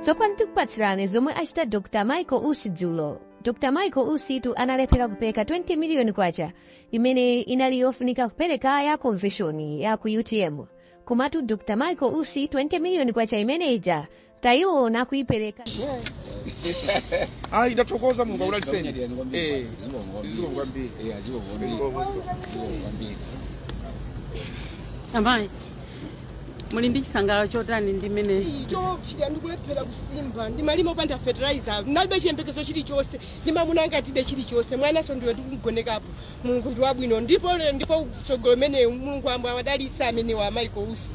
Tsopano tikupatsirani zomwe achita Dr. Michael Ussi dzulo. Dr. Michael Ussi analephera kupereka 20 miliyoni kwacha imene inali yofunika kupereka ya convention ya ku UTM. Komatu Dr. Michael Ussi 20 miliyoni kwacha imene ija tayiona kuipereka. Ndathokoza Mulungu akudaliseni. Amai muli ndi chisangalalo chotani ndimene chopita ndikulephera kusimba ndimalima opanda fertilizer nalibe chiyembekezo chilichonse ndimamuna tibe chilichonse mwanaso ndiwe ndikugonekapo Mulungu ndi wabwino ndipo kutsogolo mene Mulungu awadalitsa amene wa Michael Ussi.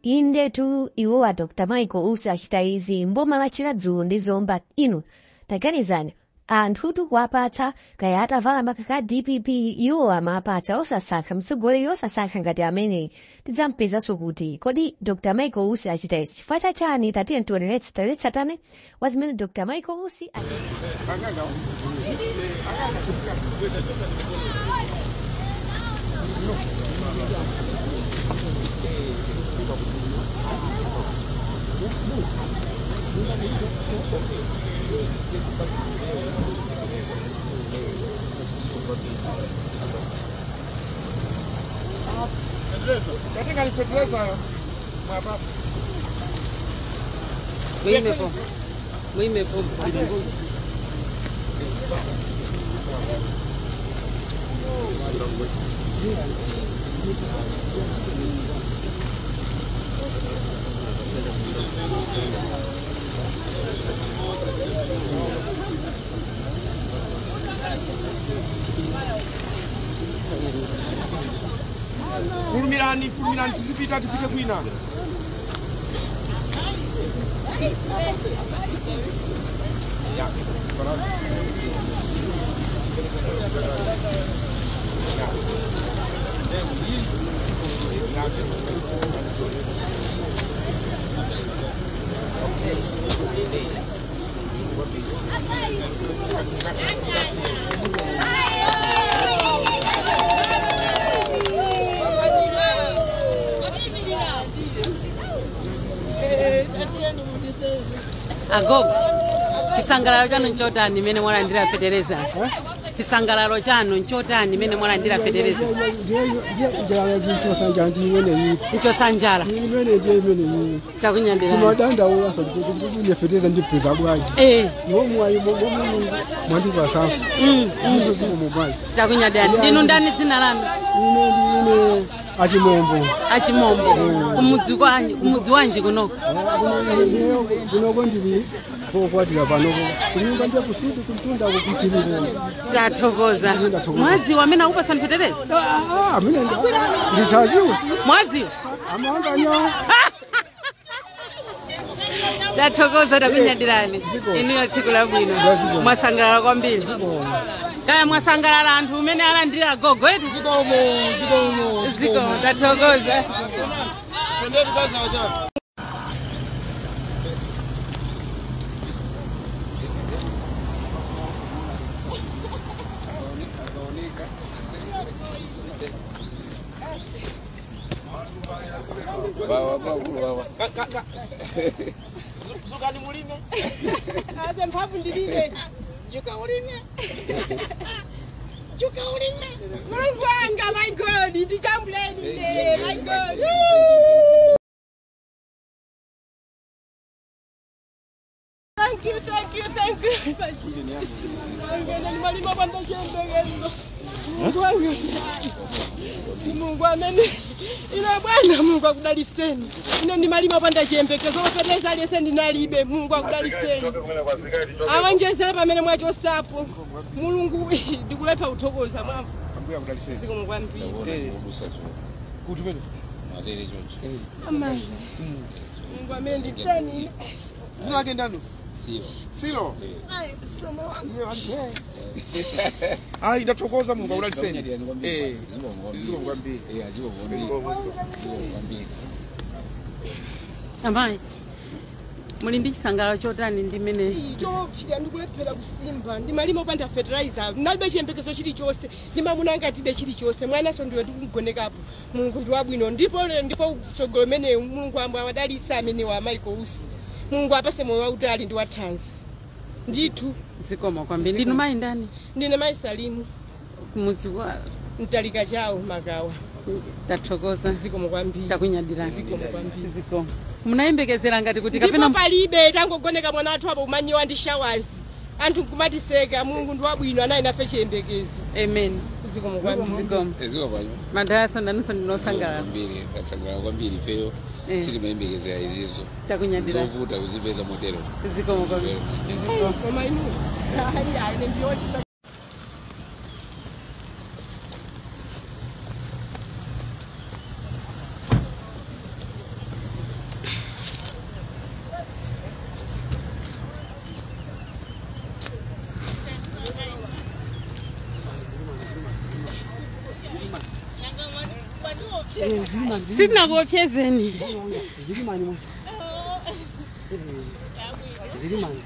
Indetu iwo wa Dr. Michael Ussi achita izi mboma la Chiradzulo ndi Zomba inu taganizani anthu kuwapatsa kaya atavala makaka DPP iwo amapatsa osasankha mtsogoleri osasankha ngati amene tidzampezanso kuti kodi Dr. Michael Ussi achita izi chifukwa chani tatiye tioneretsatane wa zimene Dr. Michael Ussi Katika ni fertilizer mabasi. Muime po. Fulminani tizipita tipite kwina. Agogo chisangalalo chanu nchotani mene mwalandira federeza chisangalalo chanu nchotani mene mwalandira federeza nchosanjala takunyandira madanda ola kuti federeza ndipeza bwaji nomwayi mwandipa safu takunyandira ndinu ndani dzina lanu ine achimombo kumudzi wanji kunoko ndili pokwatira panoko kunyumba nje kusuti kumtunda kukuchilira tathokoza mwadzi wamene akupasani federeza amene ndisaziwe mwadzi amanga nyo tathokoza takunyadirani inuyo tsiku labwino mwasangalala kwambiri kaya mwasangalala anthu umene alandira gogo etu ziko tathokoza Zukani mulime. Aze mphavu ndilime. Juka ulime. Mulungu wanga, my God, ndichambuleni my God. Thank you. Malima banda chembegezo. Mungu amene ino bwana Mungu akudaliseni. Ine ndi malima panda chembekezo ofereza alese ndinalibe Mungu akudaliseni. Awanjezera pamene mwachosapo. Mulungu ndikulepha uthokoza mwamva. Ambuya akudaliseni. Siko mkwambiri. Kuti pene. Madere George. Amai. Mungu amene nditani. Zunake ndanu. Silo. Ndathokoza Mulungu akudaliseni. amai muli ndi chisangalalo chotani ndimene chopita ndikulephera kusimba ndimalima opanda fertilizer nalibe chiyembekezo chilichonse ndimamuna tibe chilichonse mwanaso ndiwe ndikugonekapo Mulungu ndi wabwino ndipo kutsogolo mene Mulungu awadalitsa amene wa Michael Ussi. Mungu apase moyo wautali ndi wathanzi ndithu zikomo kwambiri ndinu mai ndani ndine mai Salimu kumudzi wa mtalika chawo Magawa tathokoza zikomo kwambiri takunyadirani zikomo kwambiri zikomo munayembekezera ngati kuti kapena palibe tangogoneka mwana athu apo umanyiwa ndi showers anthu kumatiseka Mulungu ndi wabwino anayi nafe chiyembekezo amen zikomo kwambiri zikomo Eziko kwanyu madasa ndanuso ndinosangalala kwambiri tasangala kwambiri feyo siti mayembekezera izizo takunyadirani zovuta kuzipeza motero zikomo kwambiri zikomo koma inu hayi ine ndiyo sina kuopsezeni Zilimani. Zilimani.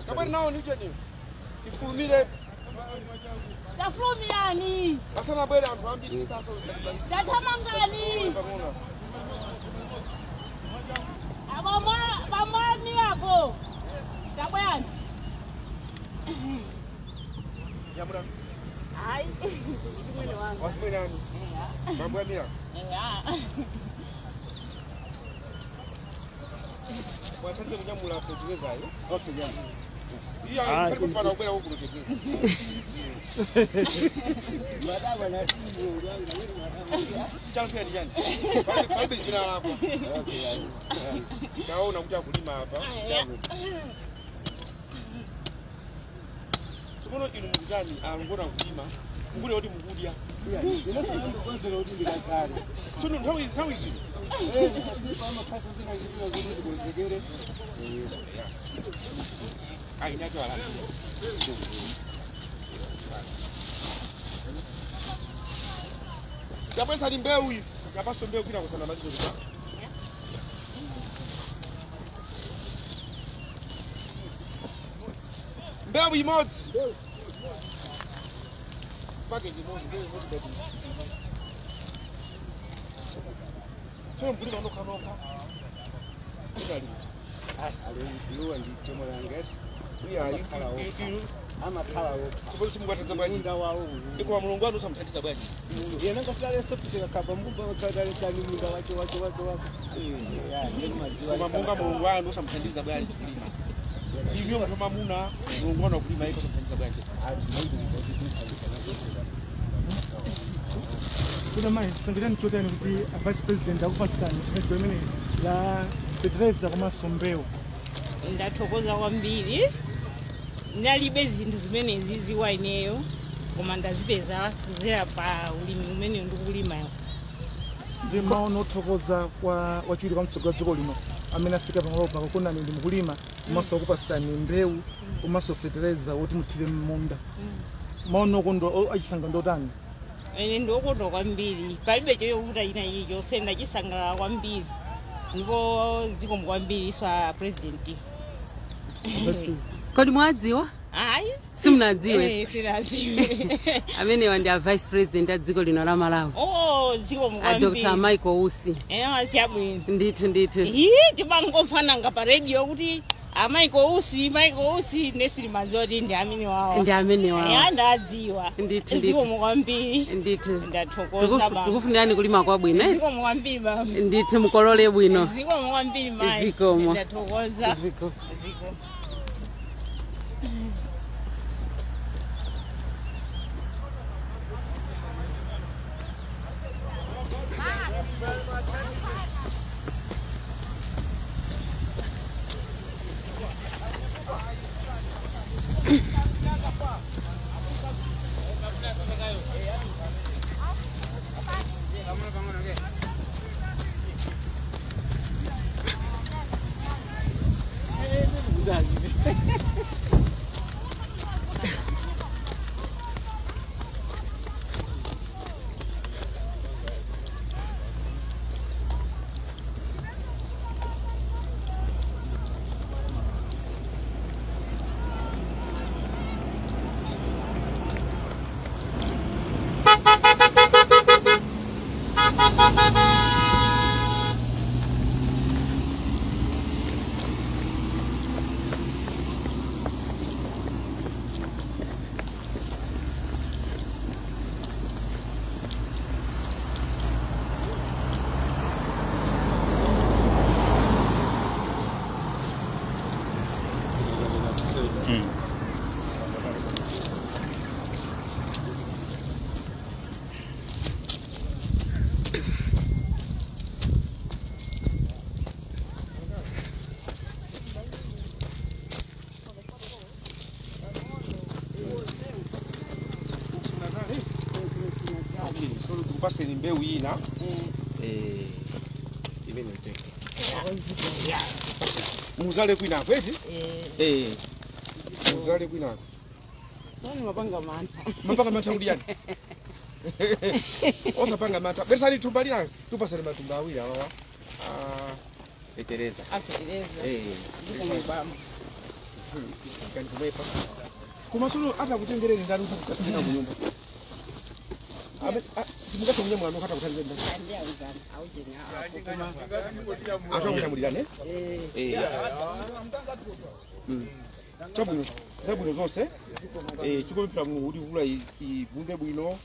Kabari nao nije ni ifulumile Tafulumilani. asana bwere anthu ambiri Tatamangani. Bamani yako. Tabwani. yamura Ai. Simwene wangu. wasimwe nani mambwani ya watande kunyamula kutegezayo okay jana iya karibu pana ubera huko kutegezayo madaba na simu ulianga chanzo ni jana bali jina lako okay nao unakuja kulima hapa Sono inu mugani angora kulima ngure odi mugudia ina sana ndo kwanza odi ndikasari sono nthawi zino kasipa ama pasa zina zino zino kuzegere ai nake wala Kapesa ni mbeu hii kapaso mbeu kila kusana majizo kwa mbeu imoti package imoti mbeu imoti sio mbuli ndo kanoka ndali aliwa ndi chemo yange iya ikala ama kala wo siboli simugwatadza bwaji nda wawo iko mulungu anu samthandiza bwaji yena ngasale septika kapa mbumba wakadale tani munda wacho ya yeni maziwa kama munga mulungu anu samthandiza bwaji kulima hivyo kama muna mulungu anu kulima iko samthandiza bwaji Kuna mai tangirani chote ni kuti vice president akupasana nezo mene la Petreza kama sombeo Ndathokoza kwambiri. Nalibe zinthu zimene ziziwa ineyo koma ndazipeza kuzera pa ulimi umene ndikulima. ndi maono othokoza kwa wachuli kwa mtsogoleri dziko lino amene afika pamalopa kokona ndi mukulima komanso akupasani mbewu komanso Petreza woti muthire munda maono kondo achisanga ndotani Ine ndokondwa kwambiri. Palibe choyovuta ina icho senda chisangalala kwambiri. Ndipo zikomo kwambiri swa president. vice president kodi mwadziwa Ai, simunadziwe sinadziwe. amene wandi a vice president a dziko lino la Malawi Oh, zikomo a kwambiri. Dr. Michael Usi Chabwino. ndithu Timangofana pa radio kuti Michael Usi nesilimadziwa kuti ndi amene wawo. ndi amene wawo Ndadziwa. Ndithu. Zikomo kwambiri. ndithu Ndathokoza baba. tikufunirani kulima kwabwino Zikomo kwambiri baba. ndithu mukolole bwino Zikomo kwambiri mai. Zikomo. Ndathokoza. Zikomo. Zikomo. ndani. Basi ni mbeu ina imene teke muzale kwina kweti muzale kwina Nani mapanga manta udiani osapanga mata besali tumba lina tupasale matumba awiri awa Tereza ndiko mubamba kandi kumwepa kumasulu ata kutengereni ndani kukatina kunyumba Timuka mwenye mwana kata kutanze ndani. Acha kunyamulirane? Chabuno zose. Chiko mpira muhuri vula ivunde bwino.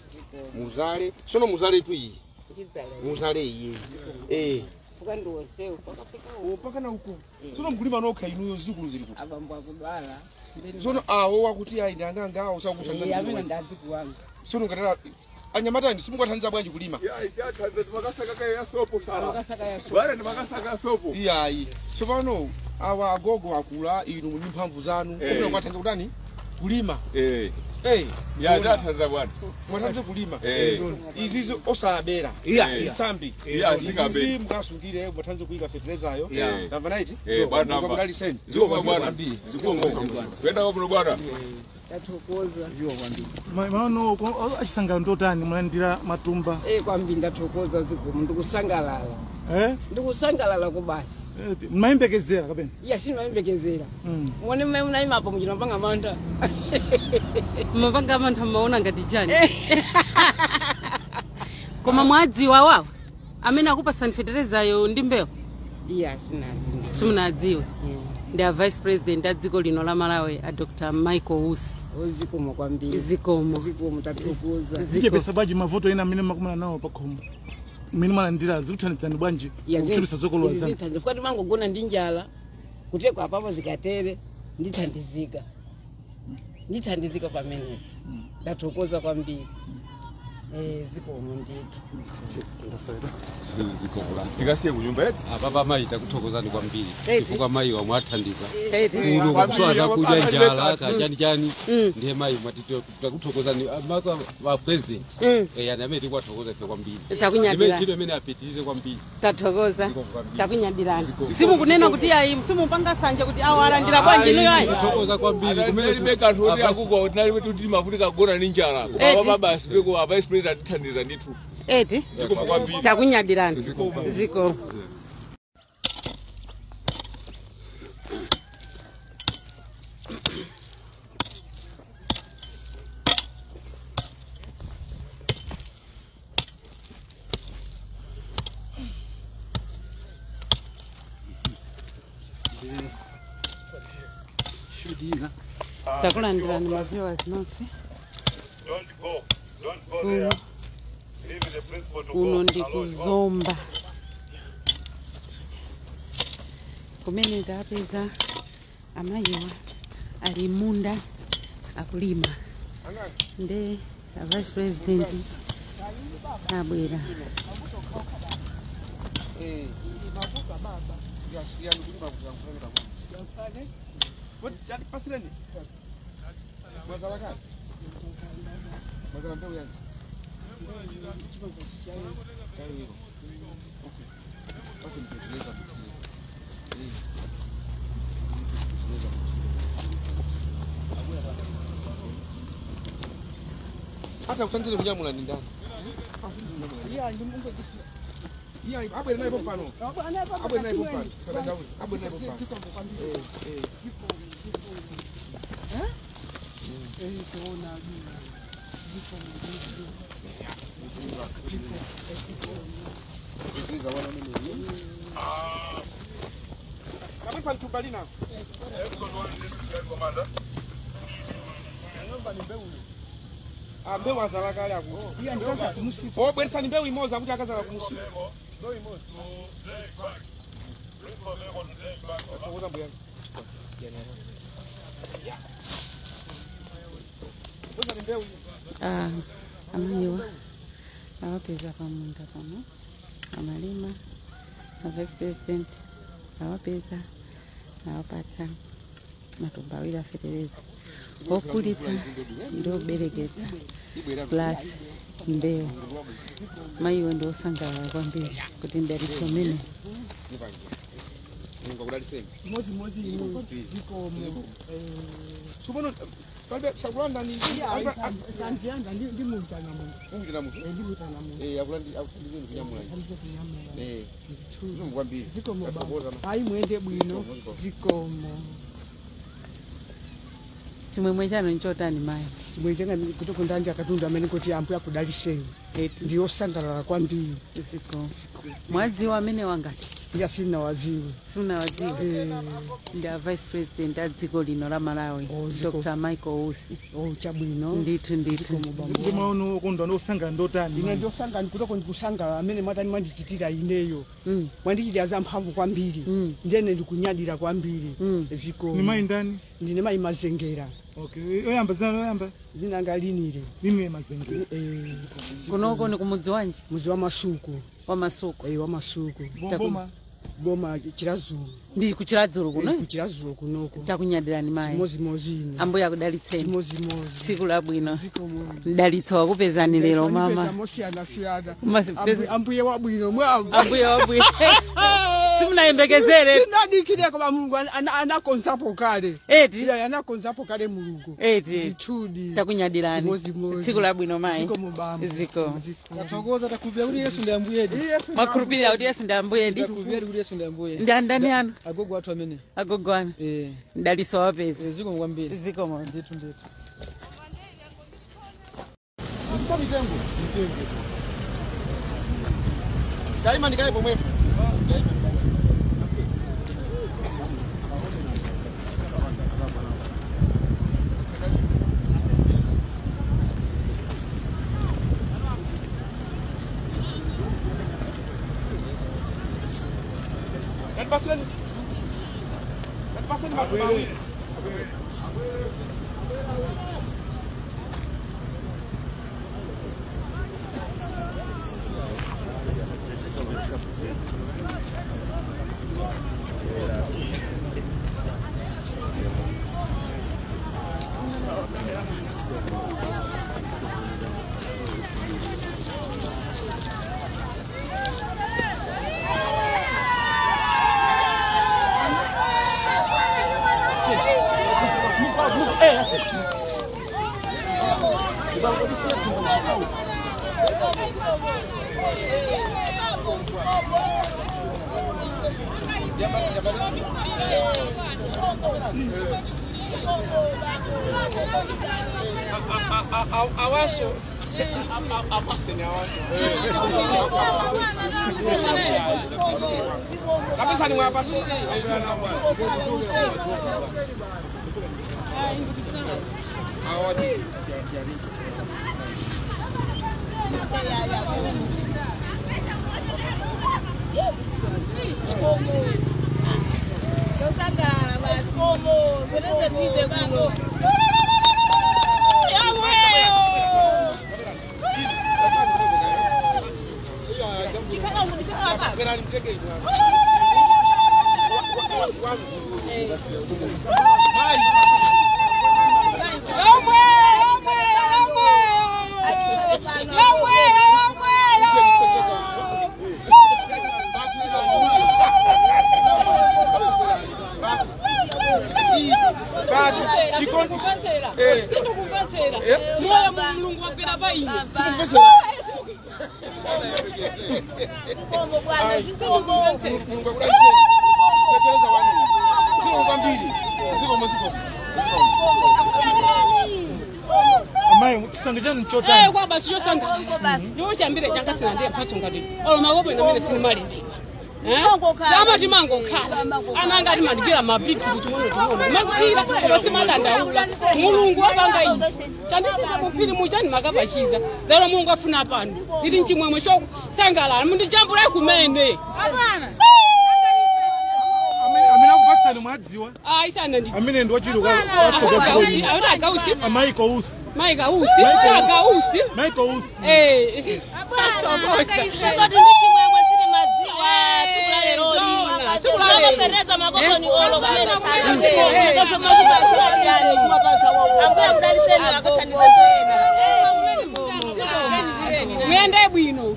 Muzale. Sono muzale tu iyi. Muzale iyi. Fukandi wose upakafika upaka na huko. Sono mkulima noka inuyo zikulu zili kuti. abambwa kudala. Sono aho wakuti ayi ndanganga usakutanza. Amene ndazi kuwanga. Sono ngara Anyamatani simunga tanza bwanji kulima. Ya tanza tumakasaka ya sopo sala. Bare tumakasaka sopo. Iyayi. Sobano awa agogo akula inu mu mphamvu zanu. Kuna kwatanza kudani? Kulima. Ya tanza bwana. Mwatanza kulima. Izizo osabera. Isambi. Ya sikabe. Izi mukasungire mwatanza kuiga fertilizer yo. Ndava naiti? Bwana bwana lisense. Ziko bwana. Ziko bwana. Kwenda kwa bwana. Ndatokoza Maano achisangalo ndotani mwalandira matumba. kwambi ndatokoza zikomo ndikusangalala. Ndikusangalala kubasi. Mmayembekezera kapena? Iya simayembekezera. Muone mmene munayimapo muchina mapanga manta. Mapanga manta maona ngati chani. Koma mwadziwa wawo amene akupa sanfedereza yo ndi mbewu. Iya sinadziwa. Simunadziwa. Ndi a Vice President a dziko lino la Malawi a Dr. Michael Usi. Zikomo kwambiri. Zikomo tatokoza. Zikepesa bwanji mavuto ena amene makumana nawo pakhomo. Mmene mwalandira zikuthandizani bwanji kuchulisa zokolowa zanu. Zithandiza kwati mangogona ndi njala kutekwa apapo zikatere ndithandizika. Ndithandizika pamene. Ndatokoza kwambiri. Zikomo ndito. Tikasiye kunyumba yetu. Baba mai takuthokozani kwambiri. Chifukwa mai wamwathandiza. Kuno kuswaza kuja njala kachani chani ndiye mai mwatito takuthokozani amaka wa president. Yani amene kwathokoza kwambiri. Takunyadira. Chiro imene apitirize kwambiri. Tathokoza. Takunyadirani. Simukunena kuti ayi simupanga sanje kuti awalandira bwanji ino ayi. Tathokoza kwambiri. Kumene libeka nthoti akuko ordinary wetu ndi mafutika kugona ndi njala. Koma baba sipeko a vice president atithandiza ndithu. Zikomo kwambiri. Takunyadirani. Zikomo. Takulandirani maziwa zinonse. Kuno ndi kuzomba kumene tapeza amayiwa ali munda akulima nde a Vice President abwera. hata kutandile kunyamula ni ndani. Iya, abwe naye pano. Abwe naye pano. Abwe naye pano. Kama kwa tubalina. Mbewu azala kale ako. Iya ndikaza kumusipa. Oh, bweresa ni mbewu imoza kuti akazala kumusipa. Mbewu imoza. Oza mbuya. Oza ni mbewu. Amayiwa. Awapeza pamunda pano. Amalima. Vice President. Awapeza. Awapata. Matumbawira fetereza. Okulitsa ndoberekeza plus mbewu mayiwe ndosangala kwambiri kuti ndalitso mene mozi zikomo subono kalbe sakulanda ni sanjanda ndi mutana mu ungina mu ndi mutana mu akulandi akuzeni kunyamula kwambiri zikomo baba ayi mwende bwino zikomo chimwemwe chano nchotani mai mwenjenga kutokundanja katundu amene kuti ambuya kudaliseni ndiyo sangalala kwambiri ziko mwadziwa amene wangati ya sina waziwe ndi Vice President a dziko lino la Malawi Dr. Michael Usi chabwino ndithu ngoma uno kondwa nosanga ndotani ine ndosanga ndikutoko ndikusangala amene mwatani mwandichitira ineyo mwandichitira za mphamvu kwambiri ndene ndikunyadira kwambiri ziko ni mai ndani ndine mai Mazengera. Okay, oyamba zina ngalinire mimi Mazengera kunoko ni kumudzi wanji mudzi wa Masuku wa Masuku boma Chirazulu ndi kuchirazulu kuno kuchirazulu kunoko takunyadirani mai mozi ambuya kudalitseni mozi tsiku labwino dalitso wakupezani lero mama ambuye wabwino simunayembekezere ndadikire kwa Mulungu anakonzapo kale anakonzapo kale Mulungu chudi takunyadirani tsiku labwino mai ziko Natogoza takubira uri Yesu ndambuyedi makurupira kuti Yesu ndambuyedi takubira uri Yesu ndambuyedi ndandani ano agogo watu amene agogo ano ndaliso wapeza ziko ngwambiri ziko mo nditu daima ndikaye pomwepo Pasal ni Awaso apasenya awaso kabisa ni mwapaso awadi Basi Sikukumvetsera. Sikukumvetsera. Moyo mulungu wapera paini. Sikukumvetsera. Kombo bwana, zikombo. Mulungu akudaliseni. Fetereza wanu. Siko kwambiri. Siko. Amayi chisanga chanu chotani. Kwa basi yosanga. Yochambire changa sina ndiye mphatso ngati. Olo mawopo ngamene sini mali ndi. Dama timango khala. Ananga timandigira mabiki kuti mono. Makira koba simadandaula. Mulungu wabanga izi. Chandika kufili muchani makapachiza. Lero Mulungu afuna pano. Ndili nchimwemwe choko sangalala mundijambula kumene. Apana. Amene akupasitani mwadziwa. Isana ndi. Amene ndi wachiro kwa chokosiko. Akausi. Amaiko usi. Maika usi. Akausi. Maiko usi. Chokosa. Fereza magogo ni olo kamera sana. Mwende bwino.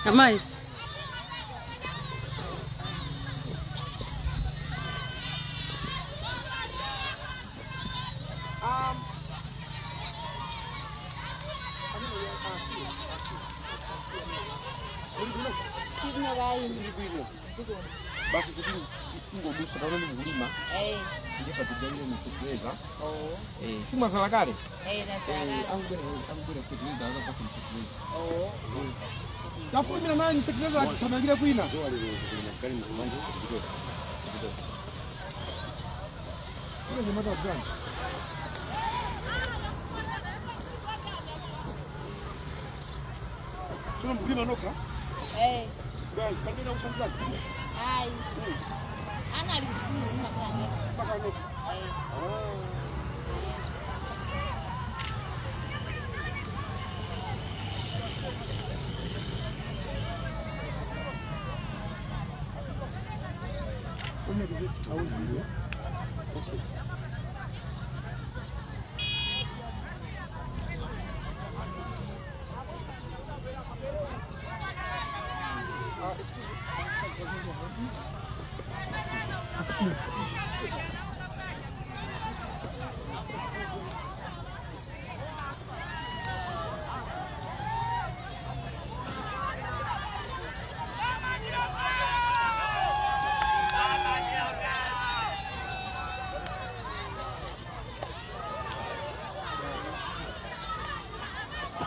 Amayi. Basi ngobusa pano ni kulima. Ndiye patijali ni kuweza. Si mwazala kale. Angubere kuweza aza pasi kuweza. Tafu mimi na nani kuweza tunagira kuina. Zoa lile kulima kali na mambo kidogo. Ni mada gani? Tuna mkulima noka? Guys, kabla usanza. Ai. Ana alishukuru makane. Mpaka noka.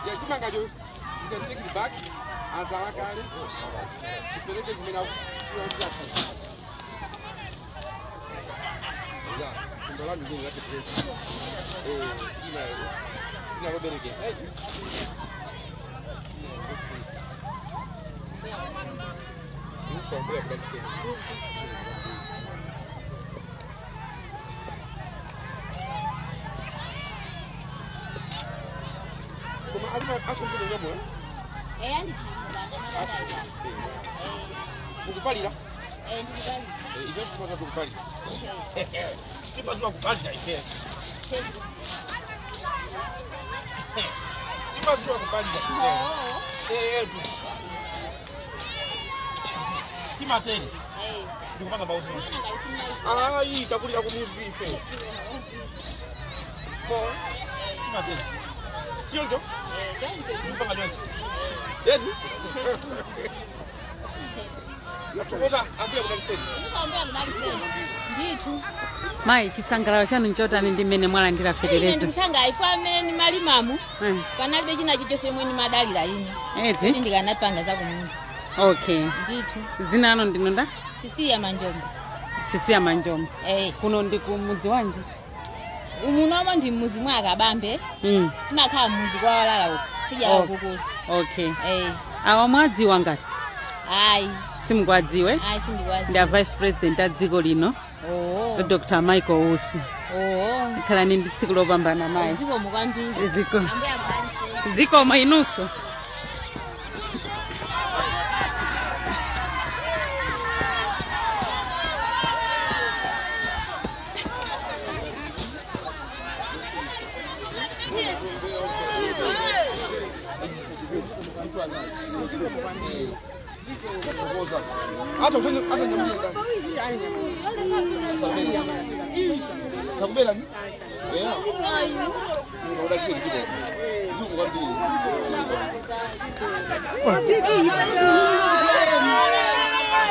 Yes, you can take it back. As I can, the is made out. Yeah, the land is doing that. You know, very good. You from where? Como acho que não é andi thamula mukupalira ndikupalira ife tikumaza kukupalira timazwa kupalira ife timazwa kupalira tu timateni ndikupanga mauzo ai takulira kumuzi ife timateni sio ndio ndikupanga leo Edi? Nakukoza ambia kudaliseni. Ambia kudaliseni. Nditu. Mai chisangalalo chanu nchotani ndi mmene mwalandira Fetereza. Ndisanga ifamene ni malimamu. Panalibe china chichonse mwe ni madalira ine. Eti? Kuti ndikanapanga za kumundu. Okay. Nditu. Zina ano ndinonda? Sisiya Manjombo. Sisiya Manjombo. Kuno ndi kumudzi wanji? Umunomo ndi mmuzi mwa Kabambe. Timakhala mmuzi kwa walala uko. Sija ukukuli. Okay. Awa mwadziwa ngati? Ai. Simukwadziwe? Ai simukwadziwe. Ndi Vice President a dziko lino. Dr. Michael Usi. Khala ndi tsiku lopambana mai. Ziko mukwambiri. Ziko. Ziko mainuso. Hata ufanye hata nyamuni ndani. Sakubela ni? Unadashiri kidogo. Zuku kwa mbili.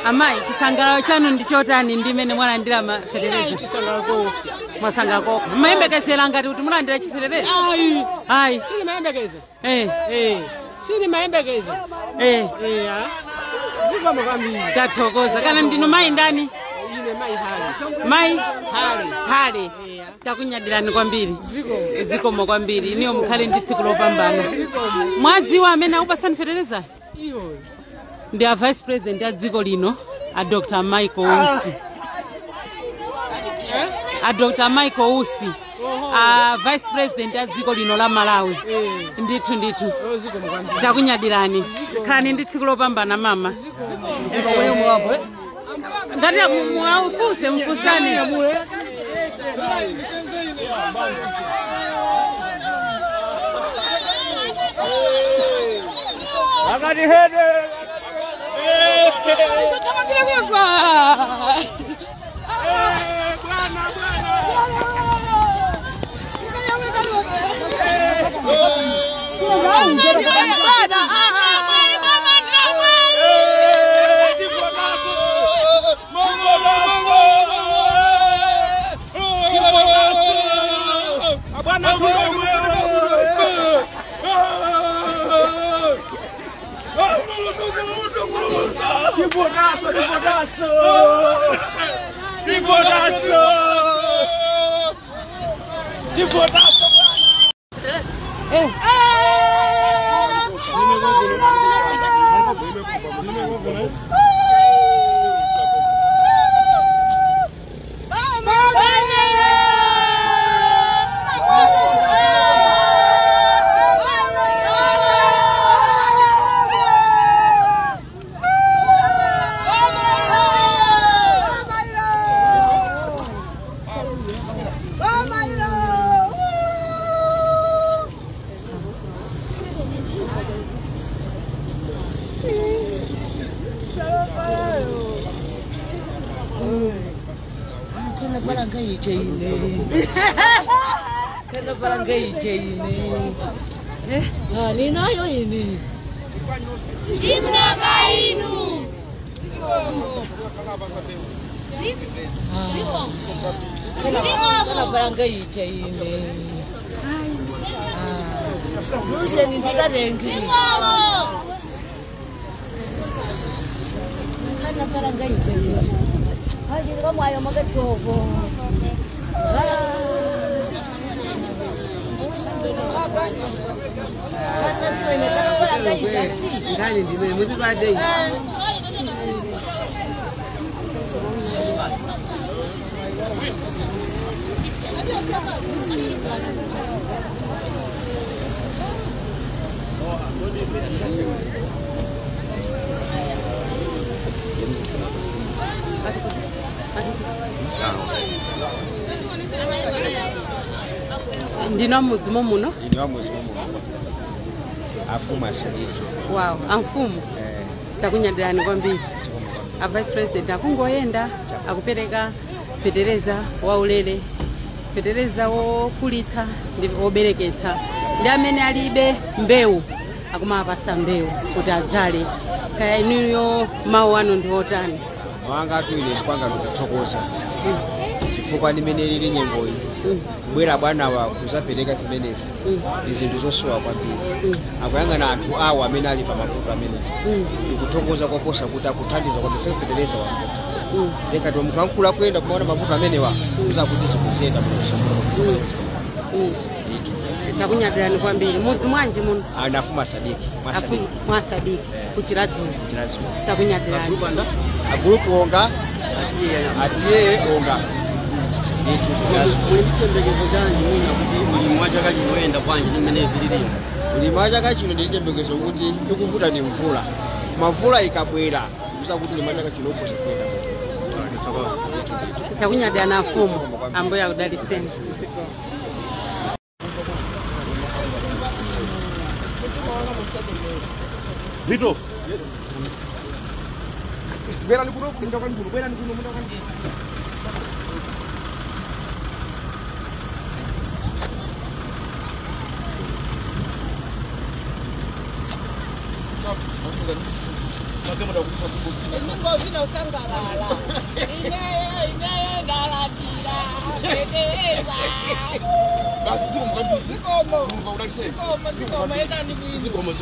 Amai chisangalalo chanu ndichotani ndimene mwalandira mafedereza. Chisangalalo ko. Mwasanga koko. Mayembekesera ngati kuti mulandira chiferereza. Ai. Sini mayembekeza. Eh. Sini mayembekeza. Ziko makambi. Tathokoza kana ndinu mai ndani? Ine mai hali. Mai hali. Takunyadirani kwambiri. Ziko kwambiri. Niyo mukhale ndi tsiku lopambana. Mwadziwa amene akupasani federeza? Iyo. Ndi a vice president ya dziko lino, a Dr. Michael Usi. A Dr. Michael Usi. A vice president ya dziko lino la Malawi. Ndithu. Takunyadirani. Khalani ndi tsiku lopambana mama. Ngati muaufunse mfusani. Akati hede. Ninayo ini. Imnakainu. Kana baranga icha ini. Nuse nindika dengi. Kana baranga icha ini. Haji kama ayo magatobo. Ndani ndime mutibade. Ndino mudzimo muno? Ndino mudzimo muno. Afumu ashariki. Wow, amfumu. Takunyadirani kwambiri. A vice president akungoyenda akupereka federeza waulere. Federeza wokulitsa ndi obereketsa. Ndi amene alibe mbewu akumapasa mbewu kuti adzale. Kaya inuyo mawu anu ndi otani? Wanga tuine kwanga ndikuthokoza. Chifukwa nimene lili nyengoyi. Bwera bwana wa kuzapereka zimenezi. Izinthu zosowa kwambiri. Akuyangana anthu awo amene ali pa mavuto amene. Ndikuthokoza koposa kuti akuthandiza kuti federeza wakuta. Ndekati munthu ankula kuyenda kumaona mavuto amene wa kuzakuti zikuzenda mu Takunyadirani kwambiri. Mudzi mwanji muno? Anafuma Sadiki. Mwasadiki. Kuchiradzulo. Takunyadirani. Agrupu onga. Atiye onga. Ulimacha kachino ndichembekezo kuti tikuvuta ni mvula. Mavula ikabwera kusakuti ulimacha kachino oposa kwenda. Takunyadirani afumu ambuye akudalitseni. Vito. Yes. Bera ni kuno munda kan kuno, bera ni kuno munda kan. Magama da kusa ku. Ngo vino sangalala. Ine galatira. Bedeza. Basi siko mkambi. Sikomo. Mungu udalise. Sikomo enda ni kuizi. Sikomo.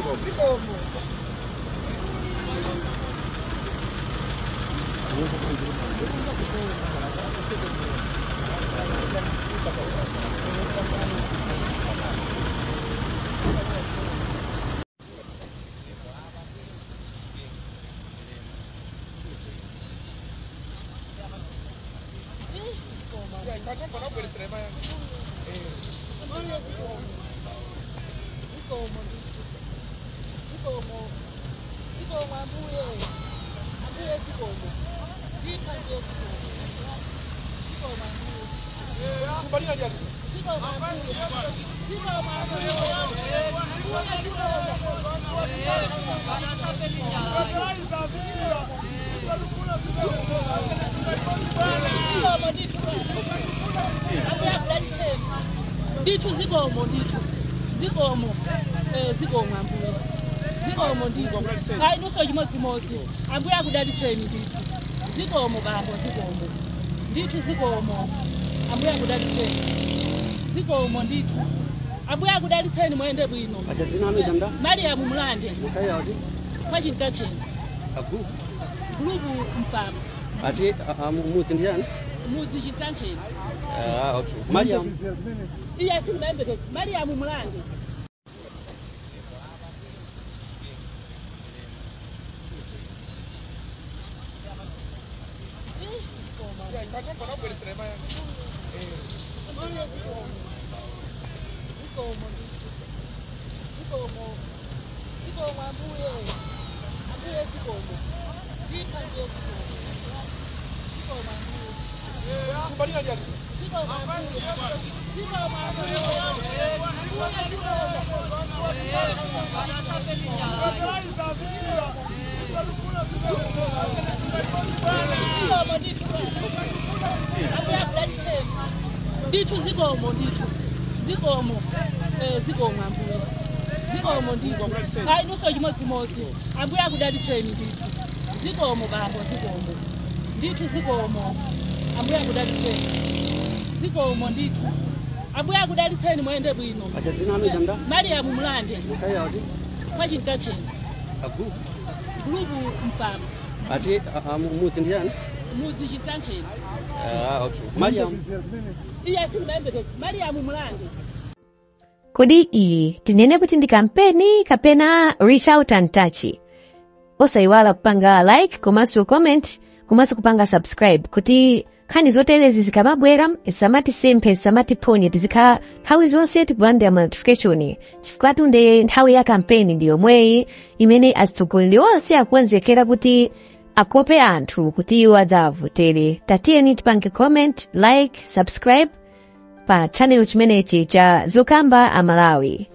Nditu zikomo ambuye zikomo ndiko hayi nuso chimodzimodzi ambuye akudaliseni nditu zikomo bambo zikomo nditu zikomo ambuye akudaliseni zikomo nditu ambuye akudaliseni mwende bwino Mariamu Mulande kwachinkakheni gulubu mpapa ati mudzi ndiyani mudzi chinkakheni okay Mariamu iya simbembeke Mariamu Mulande Nditu zikomo ambuye zikomo ndiko hayi nuso chimodzimodzi ambuye akudaliseni nditu zikomo bambo zikomo nditu zikomo ambuye akudaliseni zikomo nditu ambuye akudaliseni mwende bwino Mariamu Mulande kwachinkakheni gulubu mpapa ati mudzi ndiyani mudzi chinkakheni okay Mariamu iya simbembeke Mariamu Mulande. Kodi iyi tinene kuti ndi kampeni kapena reach out and touch. Osaiwala kupanga like, komanso comment, komanso kupanga subscribe kuti nkhani zoterezi zikamabwera isamati sempre isamati ponye tizikhala nthawi zonse tikulandira ma notification chifukwa tunde nthawi ya kampeni ndi yomweyi imene atsogoleri onse akukonzekera kuti akope anthu kuti iwo adzavotere. Tatiyeni tipange comment, like, subscribe pa channel chimenechi cha Zokamba Amalawi.